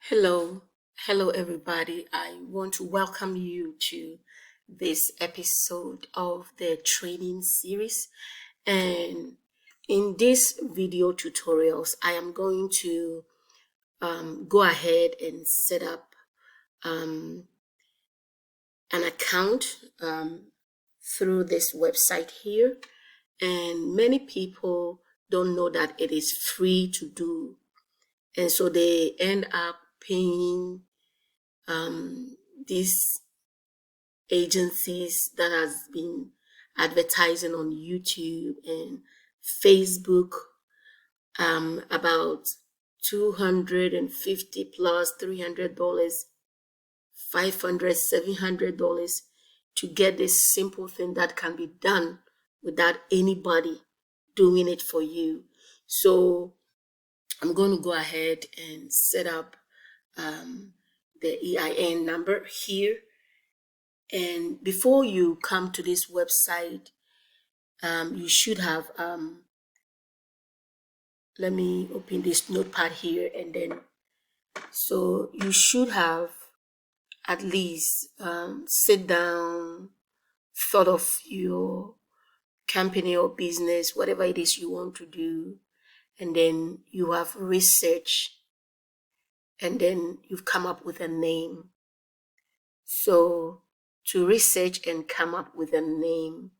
Hello everybody. I want to welcome you to this episode of the training series. And in this video tutorials, I am going to go ahead and set up an account through this website here. And many people don't know that it is free to do. And so they end up paying these agencies that has been advertising on YouTube and Facebook about $250 plus $300, $500, $700 to get this simple thing that can be done without anybody doing it for you. So I'm going to go ahead and set up the EIN number here. And before you come to this website, you should have, let me open this notepad here, and then, so you should have at least sit down, thought of your company or business, whatever it is you want to do, and then you have research, and then you've come up with a name. So to research and come up with a name,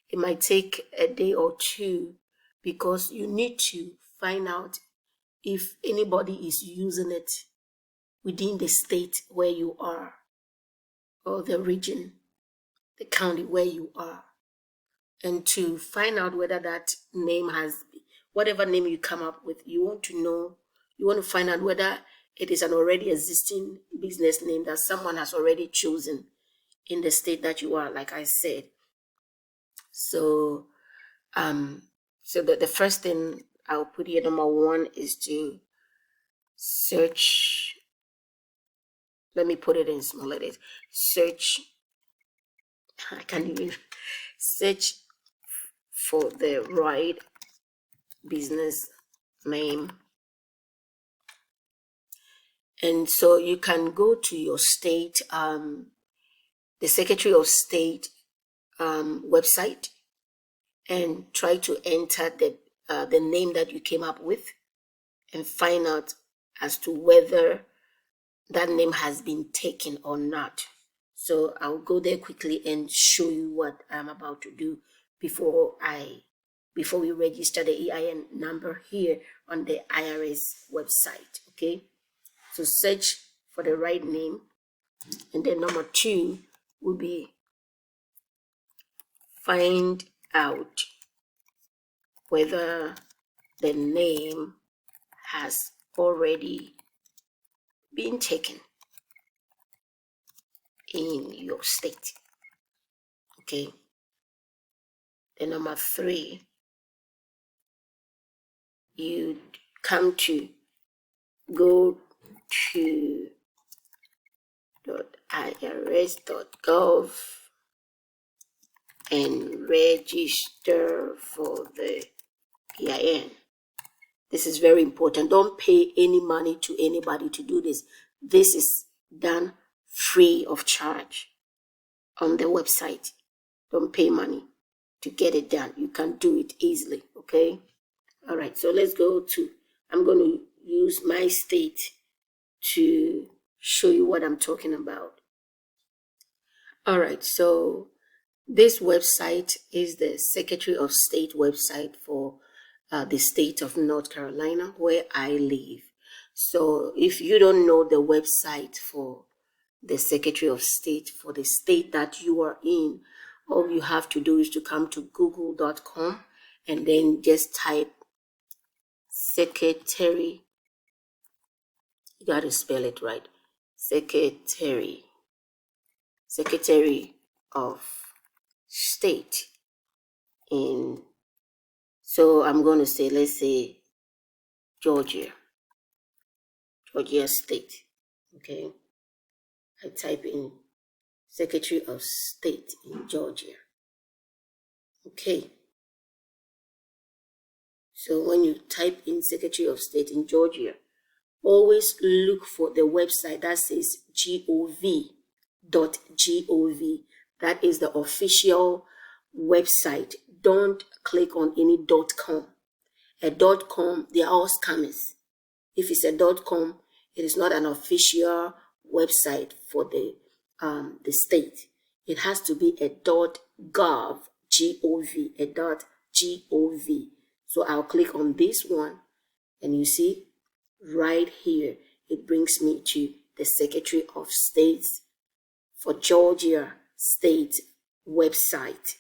it might take a day or two because you need to find out if anybody is using it within the state where you are, or the region, the county where you are. And to find out whether that name has, whatever name you come up with, you want to find out whether it is an already existing business name that someone has already chosen in the state that you are, like I said. So the first thing I'll put here, number one, is to search. Let me put it in small letters. Search. I can't even search for the right business name. And so you can go to your state, the Secretary of State website, and try to enter the name that you came up with and find out as to whether that name has been taken or not. So I'll go there quickly and show you what I'm about to do before we register the EIN number here on the IRS website. Okay, so search for the right name, and then number two will be find out whether the name has already been taken in your state. Okay. Then number three, you come to go to .irs.gov and register for the EIN. This is very important. Don't pay any money to anybody to do this. This is done free of charge on the website. Don't pay money to get it done. You can do it easily, okay? All right, so let's go to, I'm going to use my state to show you what I'm talking about. All right, so this website is the Secretary of State website for the state of North Carolina, where I live. So if you don't know the website for the Secretary of State for the state that you are in, all you have to do is to come to google.com and then just type Secretary. You got to spell it right. Secretary of State in, so I'm going to say, let's say Georgia State. Okay, I type in Secretary of State in Georgia. Okay, so when you type in Secretary of State in Georgia, always look for the website that says gov.gov. That is the official website. Don't click on any .com. A .com, they are all scammers. If it's a .com, it is not an official website for the state. It has to be a .gov, G-O-V, a .gov. So I'll click on this one, and you see right here, it brings me to the Secretary of State's for Georgia State website.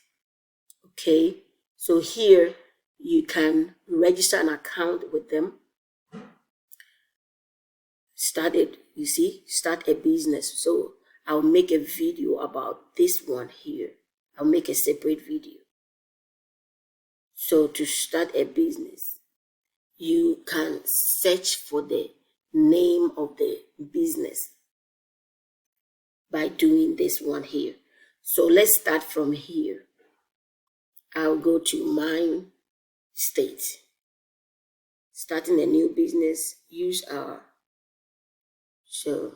Okay, so here you can register an account with them. Start a business. So I'll make a video about this one here. I'll make a separate video. So to start a business, you can search for the name of the business by doing this one here. So let's start from here. I'll go to my state. Starting a new business, use our so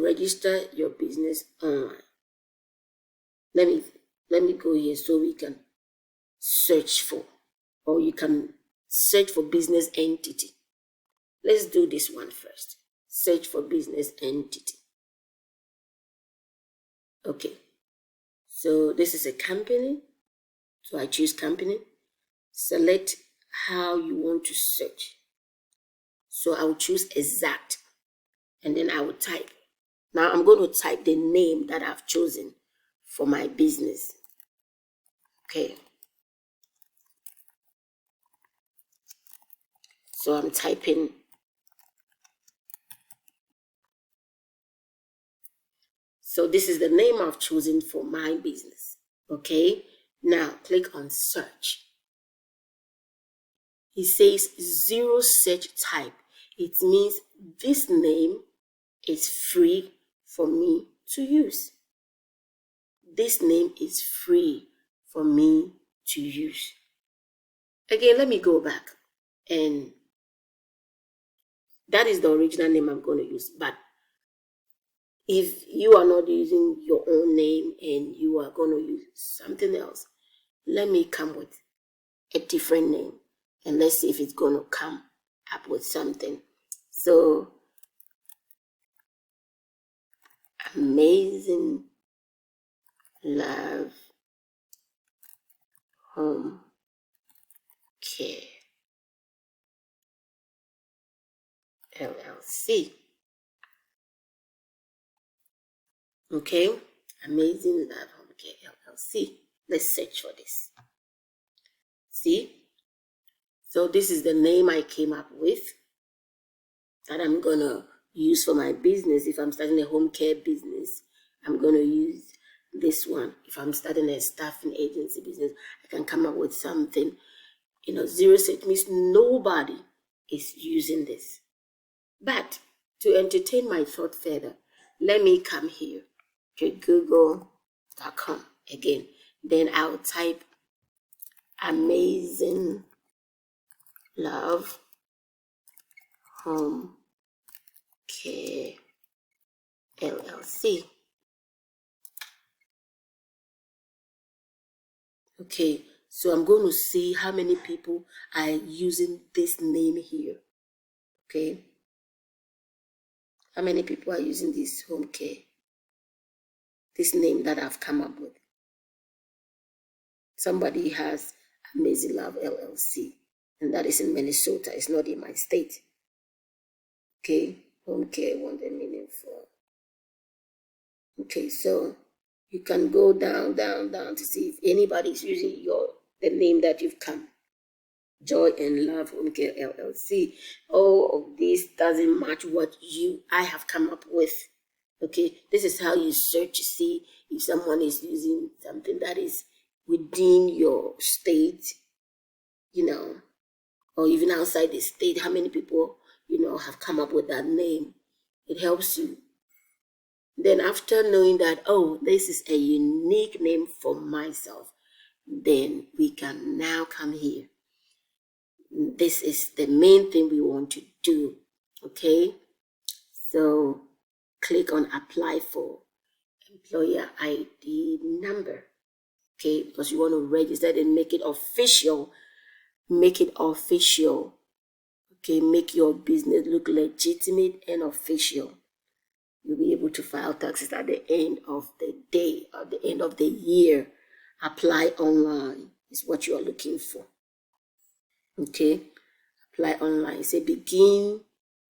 register your business online. Let me go here so we can search for, or you can search for business entity. Let's do this one first. Search for business entity. Okay, so this is a company, so I choose company. Select how you want to search. So I will choose exact, and then I will type. Now I'm going to type the name that I've chosen for my business. Okay. So I'm typing. So this is the name I've chosen for my business. Okay. Now click on search. It says 0 search type. It means this name is free for me to use. This name is free for me to use. Again, let me go back, and that is the original name I'm going to use. But if you are not using your own name and you are going to use something else, let me come with a different name, and let's see if it's going to come up with something. So, Amazing Love Home Care LLC. Okay, Amazing Love Home Care LLC. Let's search for this. See? So this is the name I came up with that I'm gonna use for my business. If I'm starting a home care business, I'm gonna use this one. If I'm starting a staffing agency business, I can come up with something. 0 search means nobody is using this. But to entertain my thought further, let me come here to google.com again. Then I'll type Amazing Love Home Care LLC. Okay, so I'm going to see how many people are using this name here. Okay, how many people are using this home care, this name that I've come up with? Somebody has Amazing Love LLC, and that is in Minnesota. It's not in my state. Okay, home care, want a meaning for. Okay, so you can go down to see if anybody's using the name that you've come. Joy and Love Home Care LLC. All of this doesn't match what I have come up with. Okay, this is how you search to see if someone is using something that is within your state, or even outside the state. How many people, have come up with that name? It helps you. Then after knowing that, oh, this is a unique name for myself, then we can now come here. This is the main thing we want to do. Okay, so click on apply for employer ID number. Okay, because you want to register and make it official. Make it official. Okay, make your business look legitimate and official. You'll be able to file taxes at the end of the day, at the end of the year. Apply online is what you are looking for. Okay, apply online. Say begin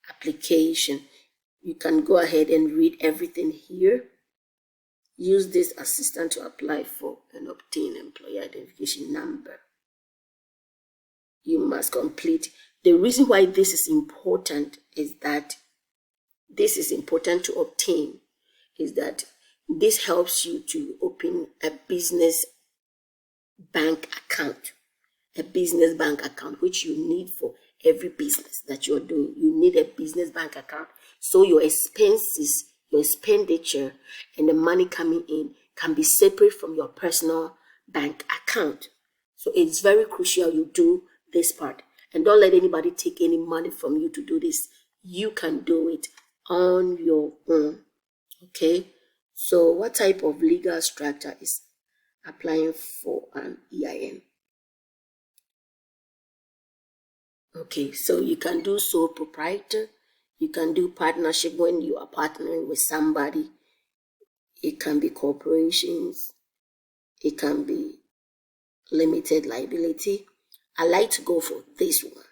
application. You can go ahead and read everything here. Use this assistant to apply for and obtain employer identification number. You must complete. The reason why this is important is that this is important to obtain is that this helps you to open a business bank account, which you need for every business that you're doing. You need a business bank account so your expenses, your expenditure, and the money coming in can be separate from your personal bank account. So it's very crucial you do this part, and don't let anybody take any money from you to do this. You can do it on your own. Okay, so what type of legal structure is applying for an EIN? Okay, so you can do sole proprietor, you can do partnership when you are partnering with somebody. It can be corporations, it can be limited liability. I like to go for this one,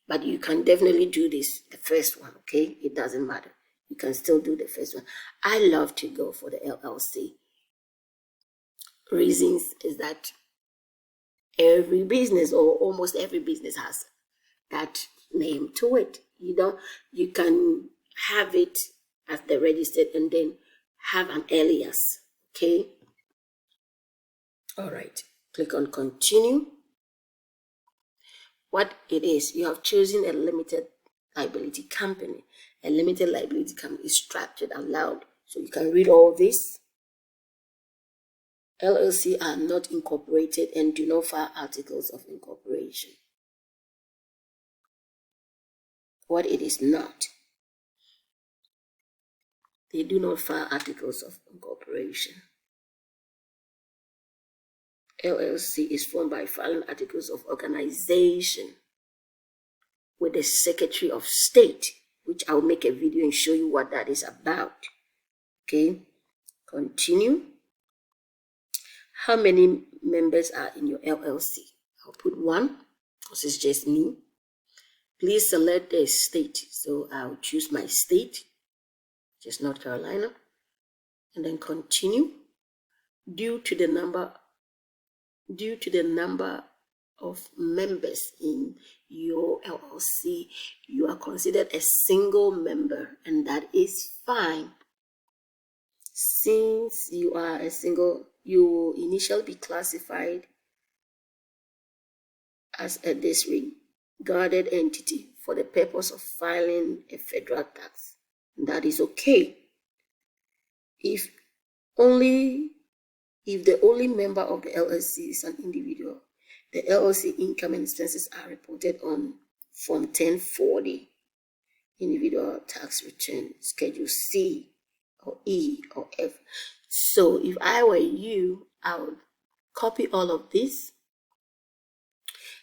but you can definitely do this, the first one. Okay, it doesn't matter. You can still do the first one. I love to go for the LLC. Reasons is that every business or almost every business has that name to it. You can have it as the registered and then have an alias. Okay. All right. Click on continue. What it is, you have chosen a limited liability company. A limited liability company is structured aloud, so you can read all this. LLC are not incorporated and do not file articles of incorporation. What it is not. They do not file articles of incorporation. LLC is formed by filing articles of organization with the Secretary of State, which I'll make a video and show you what that is about. Okay, continue. How many members are in your LLC? I'll put 1 because it's just me. Please select the state. So I'll choose my state, just North Carolina, and then continue. Due to the number of members in your LLC, you are considered a single member, and that is fine. Since you are a single, you will initially be classified as a disregarded entity for the purpose of filing a federal tax. That is okay. If the only member of the LLC is an individual, the LLC income and expenses are reported on Form 1040, Individual Tax Return, Schedule C or E or F. So if I were you, I would copy all of this,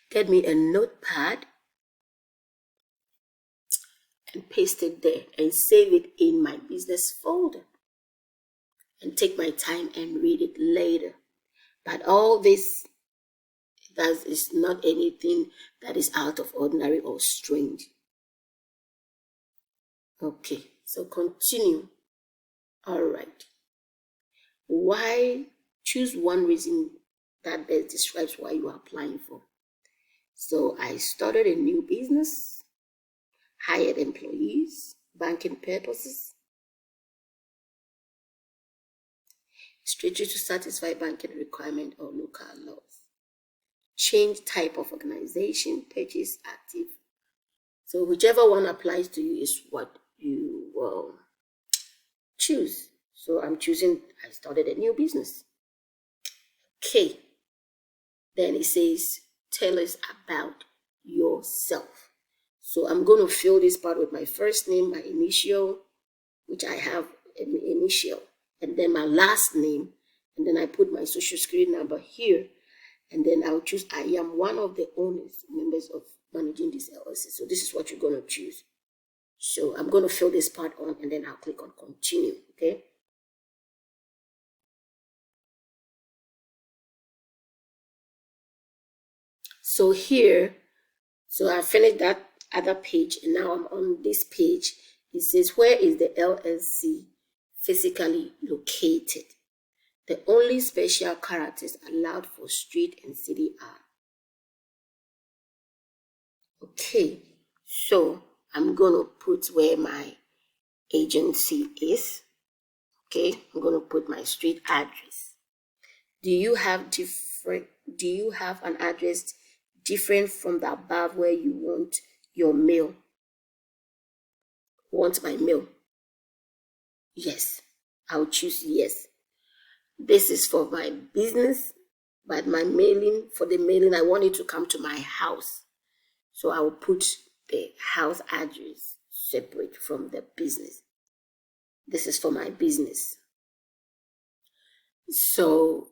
get me a notepad and paste it there and save it in my business folder and take my time and read it later. But all this is not anything that is out of ordinary or strange. Okay, so continue. All right. Why? Choose one reason that best describes why you are applying for. So I started a new business, hired employees, banking purposes, strictly to satisfy banking requirement or local laws. Change type of organization, purchase active. So whichever one applies to you is what you will choose. So I'm choosing, I started a new business. Okay. Then it says, tell us about yourself. So I'm going to fill this part with my first name, my initial, which I have an initial, and then my last name, and then I put my social security number here, and then I'll choose I am one of the owners, members of managing this LLC. So this is what you're going to choose. So I'm going to fill this part on, and then I'll click on continue, okay? So here, so I finished that other page, and now I'm on this page. It says, where is the LLC physically located? The only special characters allowed for street and city are. Okay, so I'm going to put where my agency is. Okay, I'm going to put my street address. Do you have an address different from the above where you want your mail? Want my mail? Yes, I'll choose yes. This is for my business, but for the mailing, I want it to come to my house. So I will put the house address separate from the business. This is for my business. So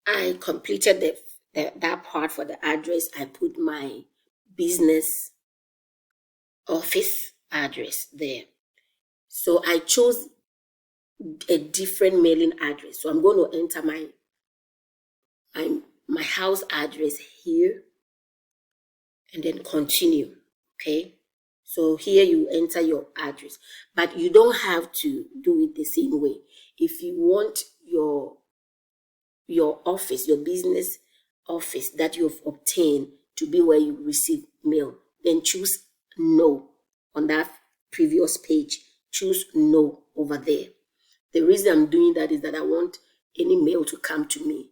I completed that part for the address. I put my business office address there. So I chose a different mailing address. So I'm going to enter my house address here and then continue. Okay. So here you enter your address, but you don't have to do it the same way. If you want your office, your business office that you've obtained to be where you receive mail, then choose no on that previous page. Choose no over there. The reason I'm doing that is that I want any mail to come to me.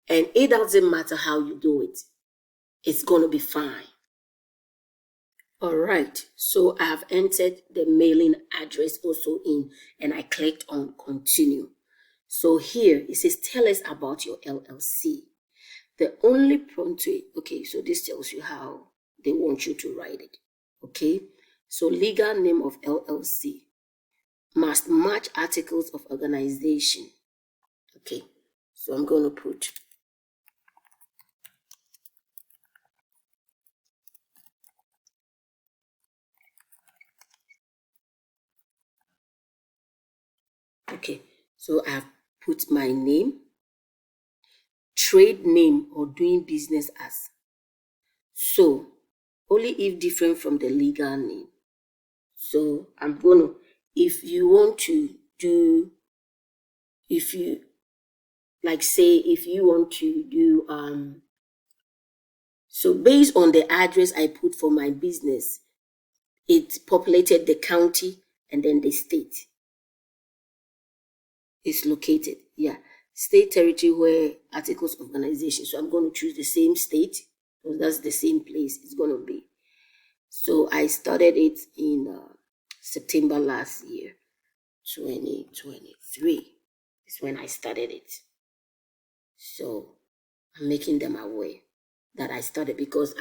And it doesn't matter how you do it. It's going to be fine. All right. So I have entered the mailing address also in, and I clicked on continue. So here it says, tell us about your LLC. The only prompt to it, okay, so this tells you how they want you to write it. Okay. So legal name of LLC must match articles of organization. Okay, so I'm going to put okay, so I've put my name, trade name or doing business as. So only if different from the legal name. So I'm going to, if you want to do, if you want to do, so based on the address I put for my business, it populated the county and then the state is located. Yeah, state territory where articles of organization. So I'm going to choose the same state because that's the same place it's going to be. So I started it in September last year, 2023 is when I started it. So I'm making them aware that I started because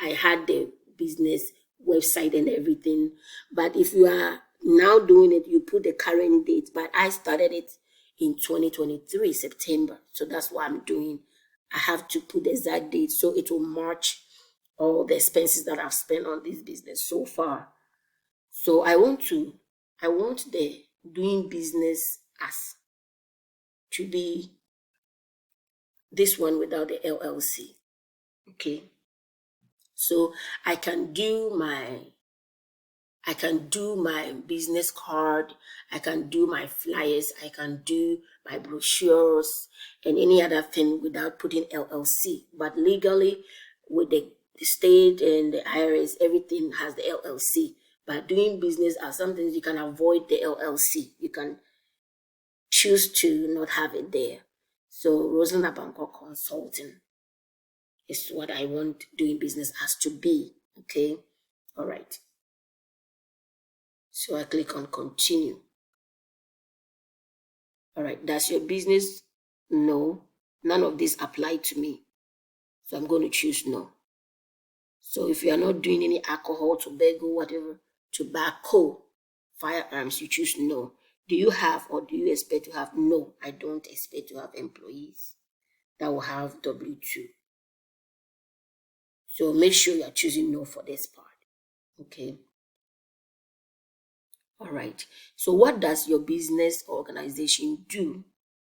I had the business website and everything. But if you are now doing it, you put the current date. But I started it in 2023 September. So that's what I'm doing. I have to put the exact date so it will match all the expenses that I've spent on this business so far. So I want the doing business as to be this one without the LLC. Okay. So I can do my business card, I can do my flyers, I can do my brochures and any other thing without putting LLC. But legally, with the state and the IRS, everything has the LLC. But doing business as something you can avoid the LLC. You can choose to not have it there. So Rosalind Abanko Consulting is what I want doing business as to be. Okay. All right. So I click on continue. All right. Does your business? No. None of this apply to me. So I'm going to choose no. So if you are not doing any alcohol, tobacco, whatever, tobacco, firearms, you choose no. Do you have or do you expect to have? No, I don't expect to have employees that will have W-2. So make sure you are choosing no for this part. Okay. All right. So what does your business organization do?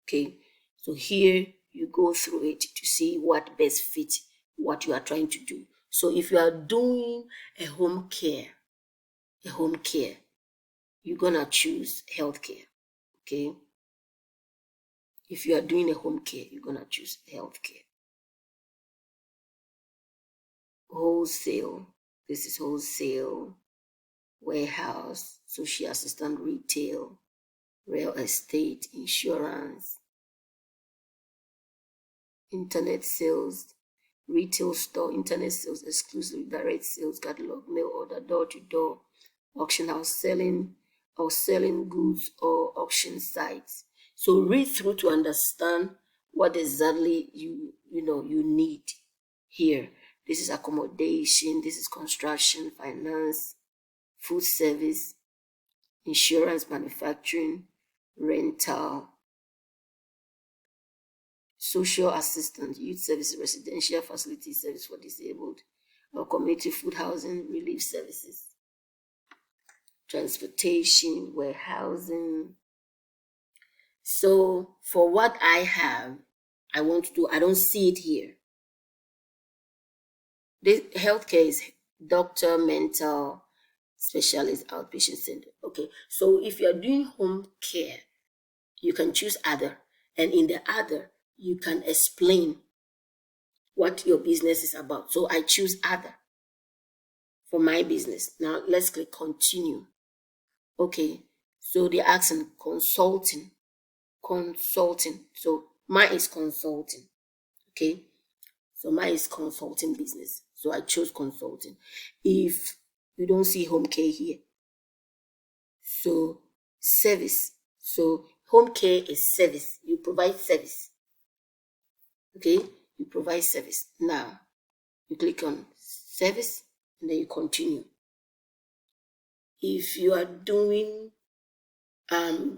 Okay. So here you go through it to see what best fits what you are trying to do. So if you are doing a home care, you're gonna choose healthcare. Okay. If you are doing a home care, you're gonna choose healthcare. Wholesale. This is wholesale. Warehouse, social assistant, retail, real estate, insurance, internet sales, retail store, internet sales, exclusive, direct sales, catalog, mail order, door-to-door, auction house, selling goods or auction sites. So read through to understand what exactly you need here. This is accommodation, this is construction, finance, food service, insurance, manufacturing, rental, social assistance, youth services, residential facility service for disabled, or community food housing relief services, transportation, warehousing. So for what I have, I want to do, I don't see it here. This healthcare is doctor, mental specialist, outpatient center. Okay, so if you're doing home care, you can choose other, and in the other, you can explain what your business is about. So I choose other for my business. Now let's click continue. Okay, so they're asking consulting. So mine is consulting. Okay, so mine is consulting business. So I chose consulting. If you don't see home care here, so service. So home care is service. You provide service. Okay, you provide service. Now you click on service and then you continue. If you are doing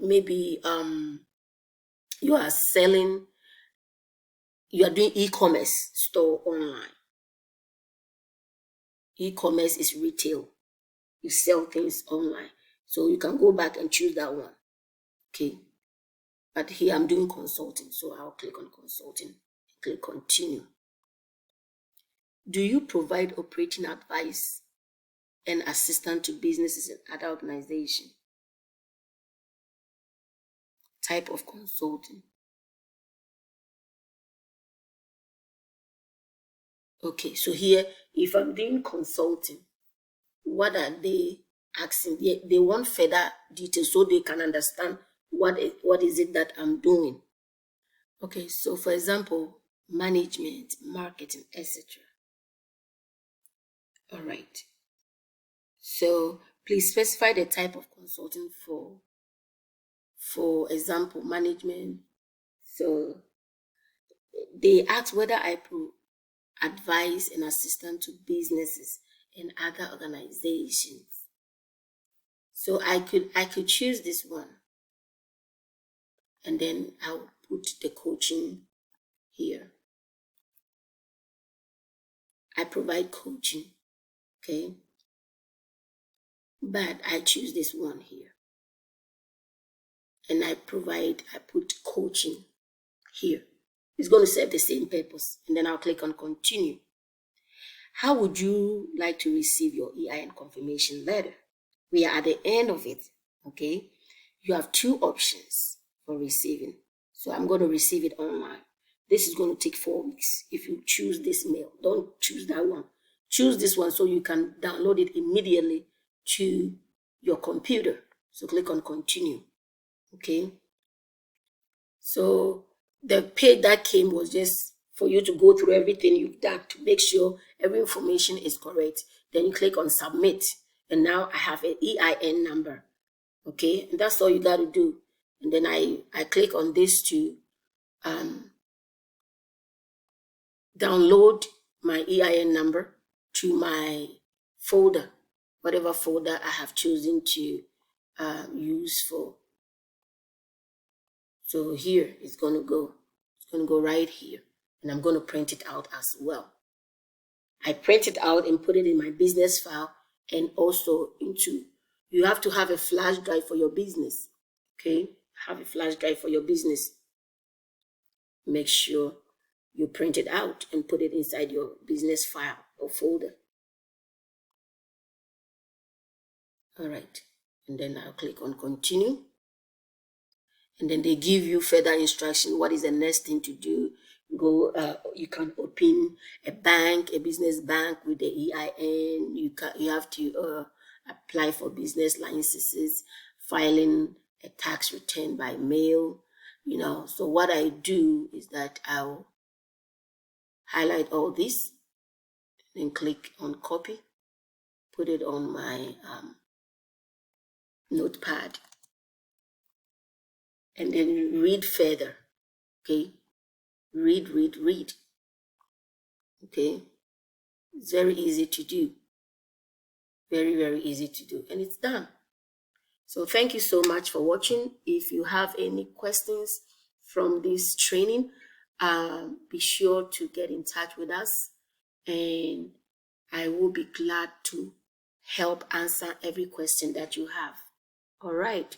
maybe you are selling, you are doing e-commerce store online. E-commerce is retail. You sell things online. So you can go back and choose that one. Okay. But here I'm doing consulting. So I'll click on consulting. Click continue. Do you provide operating advice and assistance to businesses and other organizations? Type of consulting. Okay, so here, if I'm doing consulting, what are they asking? They want further details so they can understand what is it that I'm doing. Okay, so for example, management, marketing, etc. All right. So please specify the type of consulting for example, management. So they ask whether I advise and assistance to businesses and other organizations. So I could choose this one, and then I'll put the coaching here. I provide coaching, okay? But I choose this one here. And I put coaching here. It's going to serve the same purpose. And then I'll click on continue. How would you like to receive your EIN confirmation letter? We are at the end of it, okay? You have two options for receiving. So I'm going to receive it online. This is going to take 4 weeks if you choose this mail. Don't choose that one. Choose this one so you can download it immediately to your computer. So click on continue, okay? So the page that came was just for you to go through everything you've done to make sure every information is correct. Then you click on submit. And now I have an EIN number. Okay, and that's all you got to do. And then I click on this to download my EIN number. to my folder, whatever folder I have chosen to use for. So here it's going to go. It's going to go right here. And I'm going to print it out as well. I print it out and put it in my business file, and also you have to have a flash drive for your business. Okay? Have a flash drive for your business. Make sure you print it out and put it inside your business file or folder. All right. And then I'll click on continue. And then they give you further instruction. What is the next thing to do? You can open a bank, a business bank with the EIN. You have to apply for business licenses, filing a tax return by mail. So what I do is that I'll highlight all this, then click on copy, put it on my notepad, and then read further. Okay, read. Okay, it's very easy to do, very, very easy to do, and it's done. So thank you so much for watching. If you have any questions from this training, be sure to get in touch with us, and I will be glad to help answer every question that you have. All right.